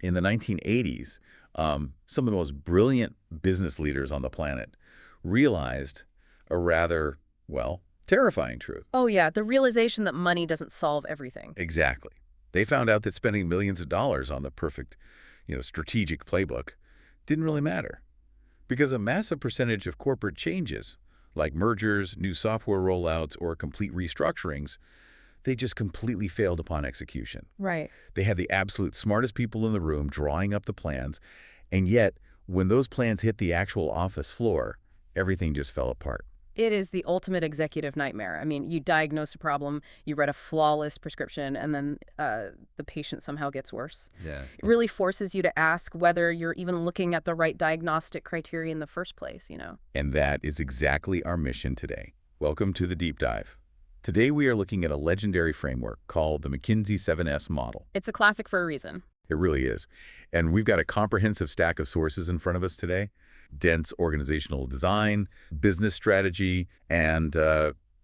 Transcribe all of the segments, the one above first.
In the 1980s, some of the most brilliant business leaders on the planet realized a rather, well, terrifying truth. Oh yeah, the realization that money doesn't solve everything. Exactly. They found out that spending millions of dollars on the perfect, strategic playbook didn't really matter because a massive percentage of corporate changes, like mergers, new software rollouts, or complete restructurings, they just completely failed upon execution. Right. They had the absolute smartest people in the room drawing up the plans, and yet, when those plans hit the actual office floor, everything just fell apart. It is the ultimate executive nightmare. I mean, you diagnose a problem, you write a flawless prescription, and then the patient somehow gets worse. Yeah. It really forces you to ask whether you're even looking at the right diagnostic criteria in the first place. And that is exactly our mission today. Welcome to the Deep Dive. Today we are looking at a legendary framework called the McKinsey 7S model. It's a classic for a reason. It really is. And we've got a comprehensive stack of sources in front of us today. Dense organizational design, business strategy, and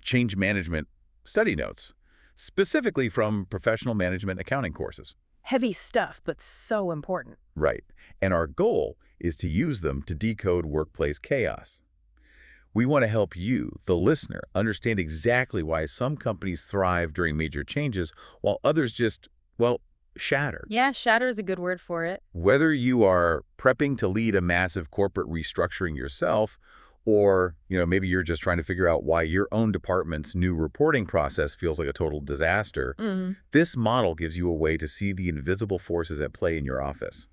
change management study notes, specifically from professional management accounting courses. Heavy stuff, but so important. Right. And our goal is to use them to decode workplace chaos. We want to help you, the listener, understand exactly why some companies thrive during major changes while others just, well, shatter. Yeah, shatter is a good word for it. Whether you are prepping to lead a massive corporate restructuring yourself, or maybe you're just trying to figure out why your own department's new reporting process feels like a total disaster, this model gives you a way to see the invisible forces at play in your office.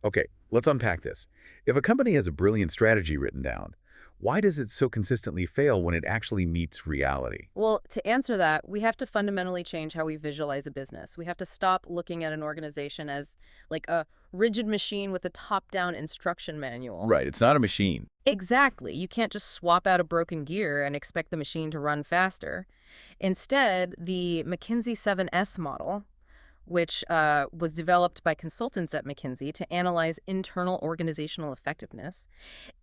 Okay, let's unpack this. If a company has a brilliant strategy written down, why does it so consistently fail when it actually meets reality? Well, to answer that, we have to fundamentally change how we visualize a business. We have to stop looking at an organization as like a rigid machine with a top-down instruction manual. Right, it's not a machine. Exactly. You can't just swap out a broken gear and expect the machine to run faster. Instead, the McKinsey 7S model, which was developed by consultants at McKinsey to analyze internal organizational effectiveness,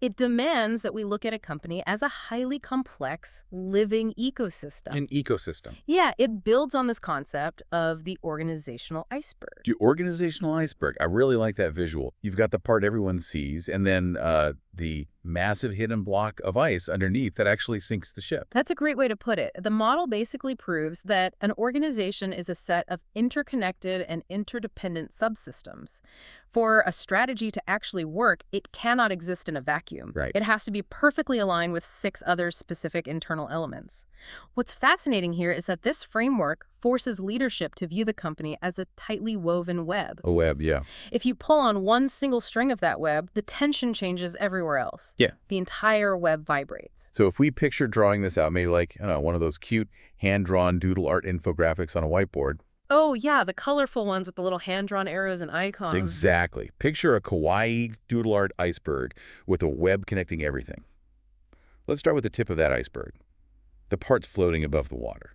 it demands that we look at a company as a highly complex, living ecosystem. An ecosystem. Yeah, it builds on this concept of the organizational iceberg. The organizational iceberg. I really like that visual. You've got the part everyone sees, and then the massive hidden block of ice underneath that actually sinks the ship. That's a great way to put it. The model basically proves that an organization is a set of interconnected and interdependent subsystems. For a strategy to actually work, it cannot exist in a vacuum. Right. It has to be perfectly aligned with 6 other specific internal elements. What's fascinating here is that this framework forces leadership to view the company as a tightly woven web. A web, yeah. If you pull on one single string of that web, the tension changes everywhere else. Yeah. The entire web vibrates. So if we picture drawing this out, maybe like, one of those cute hand-drawn doodle art infographics on a whiteboard. Oh, yeah, the colorful ones with the little hand-drawn arrows and icons. Exactly. Picture a kawaii doodle art iceberg with a web connecting everything. Let's start with the tip of that iceberg, the parts floating above the water.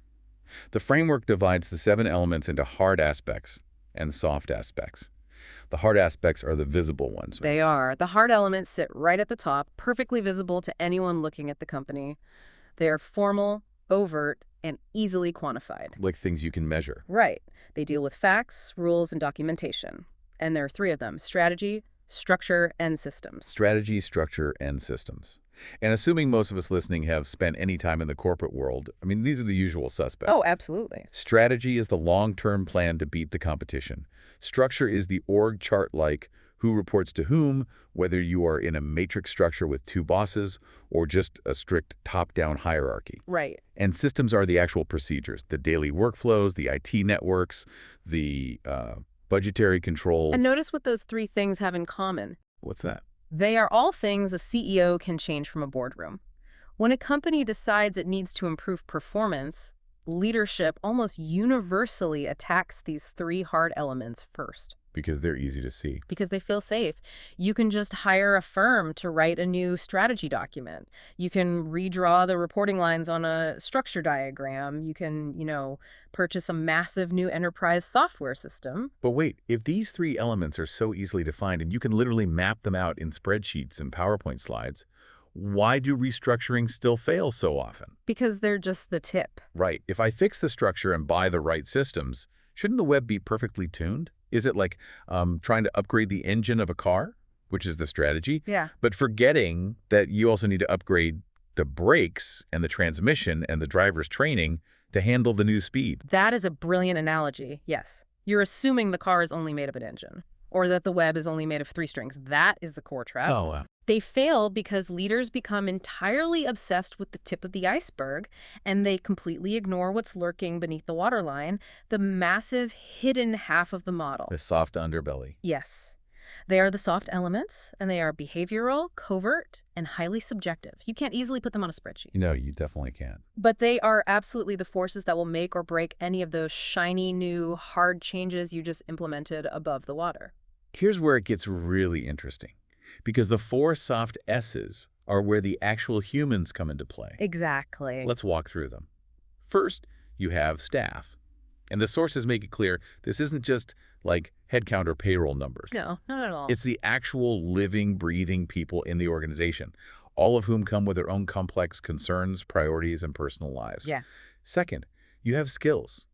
The framework divides the 7 elements into hard aspects and soft aspects. The hard aspects are the visible ones. They are. The hard elements sit right at the top, perfectly visible to anyone looking at the company. They are formal, overt, and easily quantified. Like things you can measure. Right. They deal with facts, rules, and documentation. And there are 3 of them: strategy, structure, and systems. Strategy, structure, and systems. And assuming most of us listening have spent any time in the corporate world, these are the usual suspects. Oh, absolutely. Strategy is the long-term plan to beat the competition. Structure is the org chart, like who reports to whom, whether you are in a matrix structure with 2 bosses or just a strict top-down hierarchy. Right. And systems are the actual procedures, the daily workflows, the IT networks, the budgetary controls. And notice what those 3 things have in common. What's that? They are all things a CEO can change from a boardroom. When a company decides it needs to improve performance, leadership almost universally attacks these 3 hard elements first. Because they're easy to see. Because they feel safe. You can just hire a firm to write a new strategy document. You can redraw the reporting lines on a structure diagram. You can, purchase a massive new enterprise software system. But wait, if these 3 elements are so easily defined and you can literally map them out in spreadsheets and PowerPoint slides, why do restructurings still fail so often? Because they're just the tip. Right. If I fix the structure and buy the right systems, shouldn't the web be perfectly tuned? Is it like trying to upgrade the engine of a car, which is the strategy, Yeah. but forgetting that you also need to upgrade the brakes and the transmission and the driver's training to handle the new speed? That is a brilliant analogy, yes. You're assuming the car is only made of an engine, or that the web is only made of 3 strings. That is the core trap. Oh, wow. They fail because leaders become entirely obsessed with the tip of the iceberg, and they completely ignore what's lurking beneath the waterline, the massive hidden half of the model. The soft underbelly. Yes. They are the soft elements, and they are behavioral, covert, and highly subjective. You can't easily put them on a spreadsheet. No, you definitely can't. But they are absolutely the forces that will make or break any of those shiny, new, hard changes you just implemented above the water. Here's where it gets really interesting, because the 4 soft S's are where the actual humans come into play. Exactly. Let's walk through them. First, you have staff. And the sources make it clear this isn't just like headcount or payroll numbers. No, not at all. It's the actual living, breathing people in the organization, all of whom come with their own complex concerns, priorities, and personal lives. Yeah. Second, you have skills.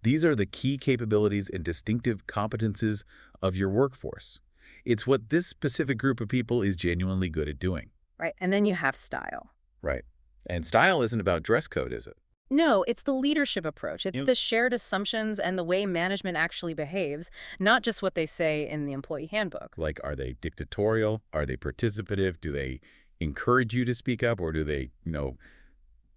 These are the key capabilities and distinctive competences of your workforce. It's what this specific group of people is genuinely good at doing. Right. And then you have style. Right. And style isn't about dress code, is it? No, it's the leadership approach. It's Yep. the shared assumptions and the way management actually behaves, not just what they say in the employee handbook. Like, are they dictatorial? Are they participative? Do they encourage you to speak up, or do they,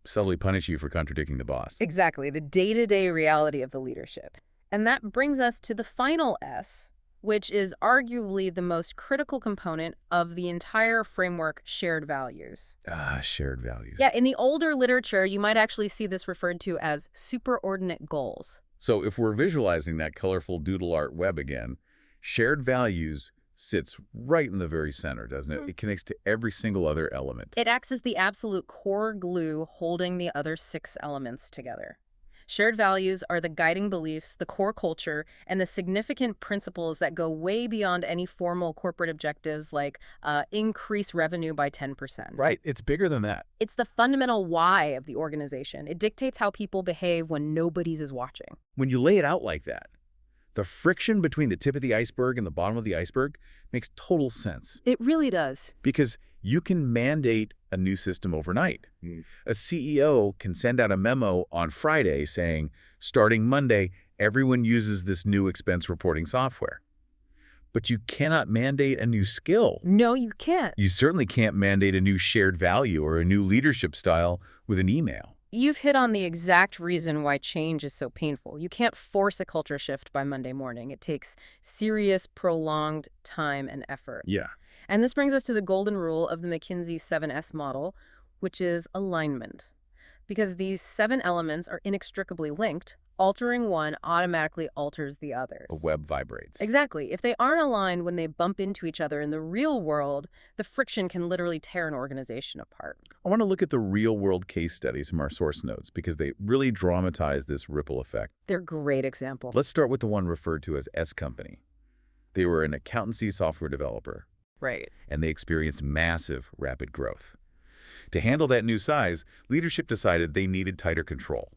subtly punish you for contradicting the boss? Exactly, the day-to-day reality of the leadership. And that brings us to the final S, which is arguably the most critical component of the entire framework, shared values. Shared values. Yeah, in the older literature, you might actually see this referred to as superordinate goals. So if we're visualizing that colorful doodle art web again, shared values sits right in the very center, doesn't it? It connects to every single other element. It acts as the absolute core glue holding the other 6 elements together. Shared values are the guiding beliefs, the core culture, and the significant principles that go way beyond any formal corporate objectives like increase revenue by 10%. Right. It's bigger than that. It's the fundamental why of the organization. It dictates how people behave when nobody's is watching. When you lay it out like that, the friction between the tip of the iceberg and the bottom of the iceberg makes total sense. It really does. Because you can mandate a new system overnight. A CEO can send out a memo on Friday saying, starting Monday, everyone uses this new expense reporting software. But you cannot mandate a new skill. No, you can't. You certainly can't mandate a new shared value or a new leadership style with an email. You've hit on the exact reason why change is so painful. You can't force a culture shift by Monday morning. It takes serious, prolonged time and effort. Yeah. And this brings us to the golden rule of the McKinsey 7S model, which is alignment. Because these 7 elements are inextricably linked, altering one automatically alters the others. A web vibrates. Exactly. If they aren't aligned when they bump into each other in the real world, the friction can literally tear an organization apart. I want to look at the real-world case studies from our source notes because they really dramatize this ripple effect. They're great examples. Let's start with the one referred to as S Company. They were an accountancy software developer, Right. and they experienced massive, rapid growth. To handle that new size, leadership decided they needed tighter control.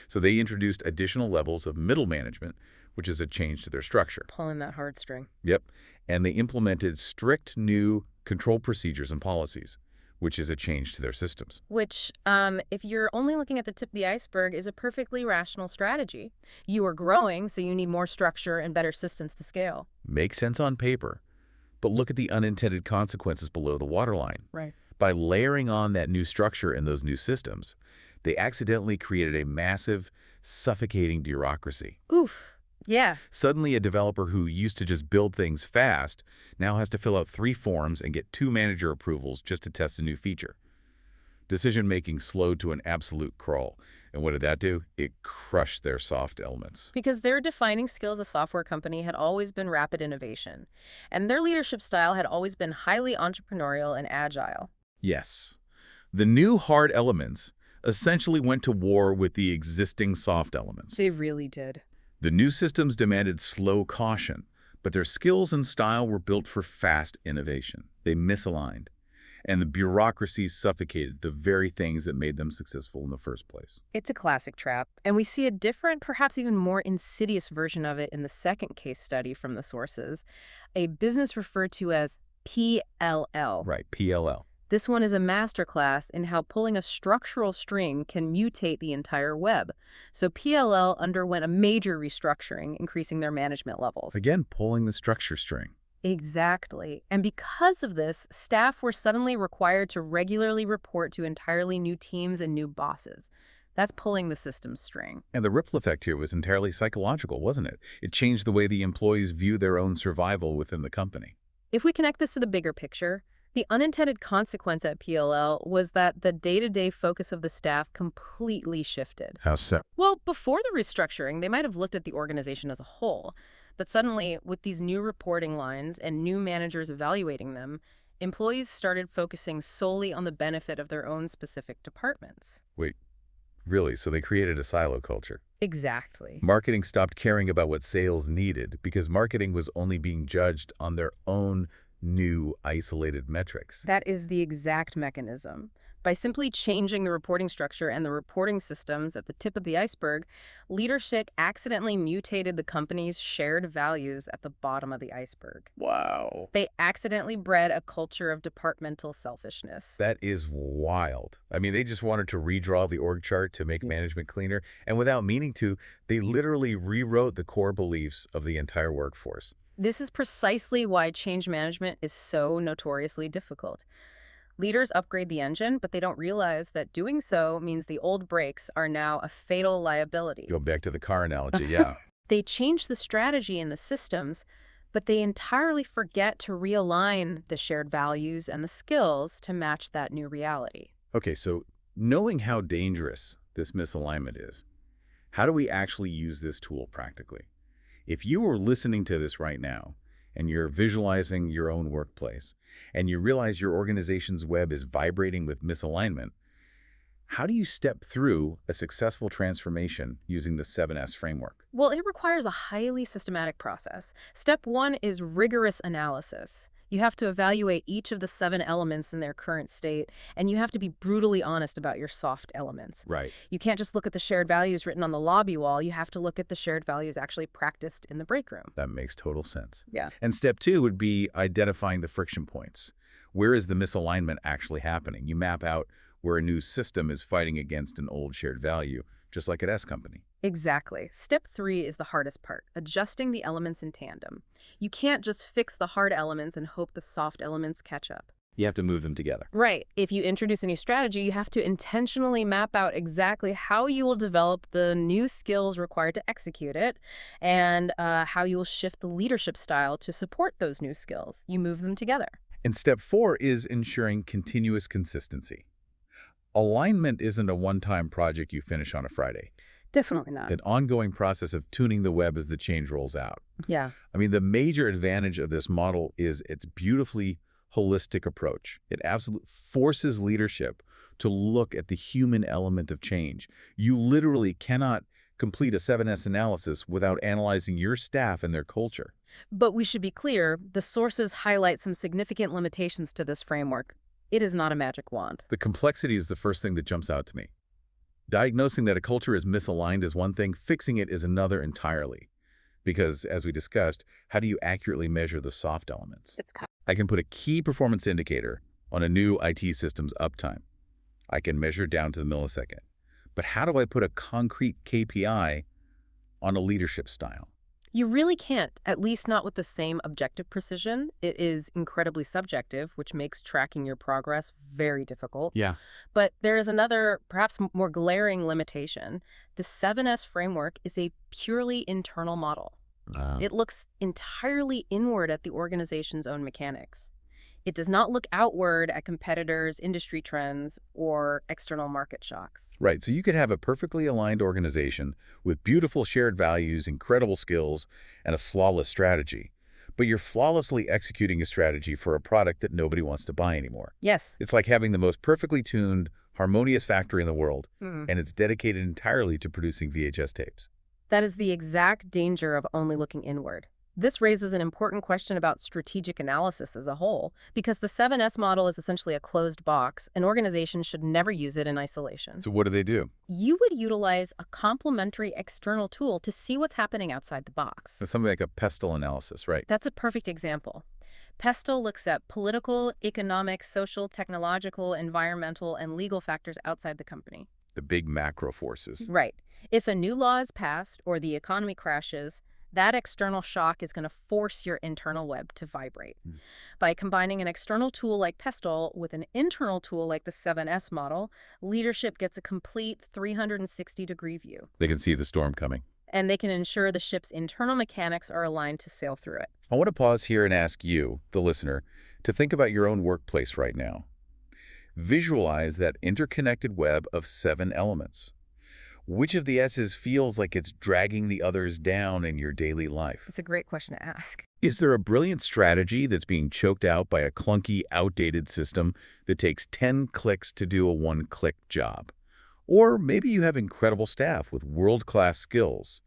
So they introduced additional levels of middle management, which is a change to their structure. Pulling that heartstring. Yep. And they implemented strict new control procedures and policies, which is a change to their systems. Which, if you're only looking at the tip of the iceberg, is a perfectly rational strategy. You are growing, so you need more structure and better systems to scale. Makes sense on paper, but look at the unintended consequences below the waterline. Right. By layering on that new structure and those new systems, they accidentally created a massive, suffocating bureaucracy. Oof. Yeah. Suddenly, a developer who used to just build things fast now has to fill out 3 forms and get 2 manager approvals just to test a new feature. Decision-making slowed to an absolute crawl. And what did that do? It crushed their soft elements. Because their defining skill as a software company had always been rapid innovation. And their leadership style had always been highly entrepreneurial and agile. Yes. The new hard elements essentially went to war with the existing soft elements. They really did. The new systems demanded slow caution, but their skills and style were built for fast innovation. They misaligned. and the bureaucracy suffocated the very things that made them successful in the first place. It's a classic trap, and we see a different, perhaps even more insidious version of it in the second case study from the sources, a business referred to as PLL. Right, PLL. This one is a masterclass in how pulling a structural string can mutate the entire web. So PLL underwent a major restructuring, increasing their management levels. Again, pulling the structure string. Exactly. And because of this, staff were suddenly required to regularly report to entirely new teams and new bosses. That's pulling the system's string. And the ripple effect here was entirely psychological, wasn't it? It changed the way the employees view their own survival within the company. If we connect this to the bigger picture, the unintended consequence at PLL was that the day-to-day focus of the staff completely shifted. How so? Well, before the restructuring, they might have looked at the organization as a whole. But suddenly, with these new reporting lines and new managers evaluating them, employees started focusing solely on the benefit of their own specific departments. Wait, really? So they created a silo culture? Exactly. Marketing stopped caring about what sales needed because marketing was only being judged on their own new isolated metrics. That is the exact mechanism. By simply changing the reporting structure and the reporting systems at the tip of the iceberg, leadership accidentally mutated the company's shared values at the bottom of the iceberg. Wow. They accidentally bred a culture of departmental selfishness. That is wild. I mean, they just wanted to redraw the org chart to make management cleaner, and without meaning to, they literally rewrote the core beliefs of the entire workforce. This is precisely why change management is so notoriously difficult. Leaders upgrade the engine, but they don't realize that doing so means the old brakes are now a fatal liability. Go back to the car analogy, yeah. They change the strategy and the systems, but they entirely forget to realign the shared values and the skills to match that new reality. Okay, so knowing how dangerous this misalignment is, how do we actually use this tool practically? If you are listening to this right now, and you're visualizing your own workplace, and you realize your organization's web is vibrating with misalignment, how do you step through a successful transformation using the 7S framework? Well, it requires a highly systematic process. Step one is rigorous analysis. You have to evaluate each of the 7 elements in their current state, and you have to be brutally honest about your soft elements. Right. You can't just look at the shared values written on the lobby wall. You have to look at the shared values actually practiced in the break room. That makes total sense. Yeah. And step 2 would be identifying the friction points. Where is the misalignment actually happening? You map out where a new system is fighting against an old shared value, just like at S Company. Exactly. Step 3 is the hardest part, adjusting the elements in tandem. You can't just fix the hard elements and hope the soft elements catch up. You have to move them together. Right. If you introduce a new strategy, you have to intentionally map out exactly how you will develop the new skills required to execute it and how you will shift the leadership style to support those new skills. You move them together. And step 4 is ensuring continuous consistency. Alignment isn't a one-time project you finish on a Friday. Definitely not. An ongoing process of tuning the web as the change rolls out. Yeah. I mean, the major advantage of this model is its beautifully holistic approach. It absolutely forces leadership to look at the human element of change. You literally cannot complete a 7S analysis without analyzing your staff and their culture. But we should be clear, the sources highlight some significant limitations to this framework. It is not a magic wand. The complexity is the first thing that jumps out to me. Diagnosing that a culture is misaligned is one thing, fixing it is another entirely. Because, as we discussed, how do you accurately measure the soft elements? I can put a key performance indicator on a new IT system's uptime. I can measure down to the millisecond. But how do I put a concrete KPI on a leadership style? You really can't, at least not with the same objective precision. It is incredibly subjective, which makes tracking your progress very difficult. Yeah. But there is another, perhaps more glaring limitation. The 7S framework is a purely internal model. It looks entirely inward at the organization's own mechanics. It does not look outward at competitors, industry trends, or external market shocks. Right, so you could have a perfectly aligned organization with beautiful shared values, incredible skills, and a flawless strategy. But you're flawlessly executing a strategy for a product that nobody wants to buy anymore. Yes. It's like having the most perfectly tuned, harmonious factory in the world, and it's dedicated entirely to producing VHS tapes. That is the exact danger of only looking inward. This raises an important question about strategic analysis as a whole, because the 7S model is essentially a closed box, and organizations should never use it in isolation. So what do they do? You would utilize a complementary external tool to see what's happening outside the box. It's something like a pestle analysis, right? That's a perfect example. PESTEL looks at political, economic, social, technological, environmental, and legal factors outside the company. The big macro forces. Right. If a new law is passed or the economy crashes, that external shock is going to force your internal web to vibrate. By combining an external tool like PESTEL with an internal tool like the 7S model, leadership gets a complete 360-degree view. They can see the storm coming. And they can ensure the ship's internal mechanics are aligned to sail through it. I want to pause here and ask you, the listener, to think about your own workplace right now. Visualize that interconnected web of 7 elements. Which of the S's feels like it's dragging the others down in your daily life? It's a great question to ask. Is there a brilliant strategy that's being choked out by a clunky, outdated system that takes 10 clicks to do a one-click job? Or maybe you have incredible staff with world-class skills,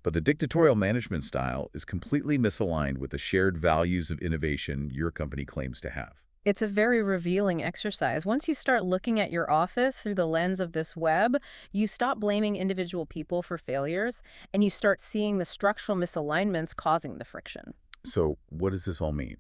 but the dictatorial management style is completely misaligned with the shared values of innovation your company claims to have. It's a very revealing exercise. Once you start looking at your office through the lens of this web, you stop blaming individual people for failures, and you start seeing the structural misalignments causing the friction. So what does this all mean?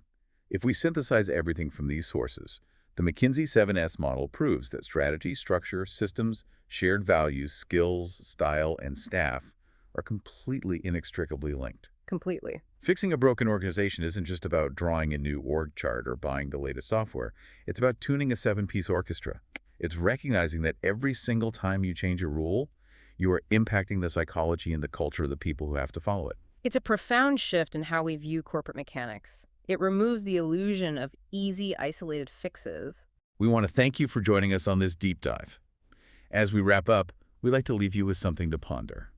If we synthesize everything from these sources, the McKinsey 7S model proves that strategy, structure, systems, shared values, skills, style, and staff are completely inextricably linked. Completely. Fixing a broken organization isn't just about drawing a new org chart or buying the latest software. It's about tuning a 7-piece orchestra. It's recognizing that every single time you change a rule, you are impacting the psychology and the culture of the people who have to follow it. It's a profound shift in how we view corporate mechanics. It removes the illusion of easy, isolated fixes. We want to thank you for joining us on this deep dive. As we wrap up, we'd like to leave you with something to ponder.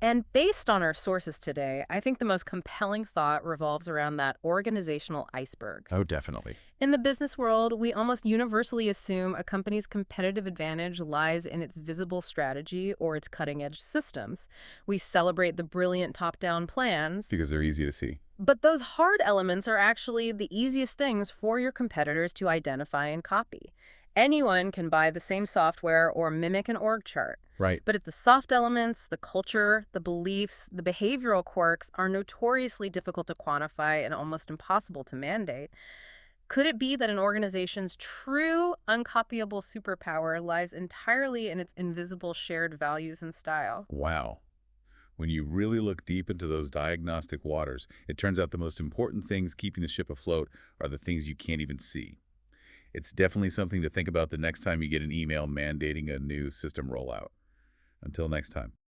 And based on our sources today, I think the most compelling thought revolves around that organizational iceberg. Oh, definitely. In the business world, we almost universally assume a company's competitive advantage lies in its visible strategy or its cutting-edge systems. We celebrate the brilliant top-down plans. Because they're easy to see. But those hard elements are actually the easiest things for your competitors to identify and copy. Anyone can buy the same software or mimic an org chart. Right. But it's the soft elements, the culture, the beliefs, the behavioral quirks are notoriously difficult to quantify and almost impossible to mandate. Could it be that an organization's true, uncopyable superpower lies entirely in its invisible shared values and style? Wow. When you really look deep into those diagnostic waters, it turns out the most important things keeping the ship afloat are the things you can't even see. It's definitely something to think about the next time you get an email mandating a new system rollout. Until next time.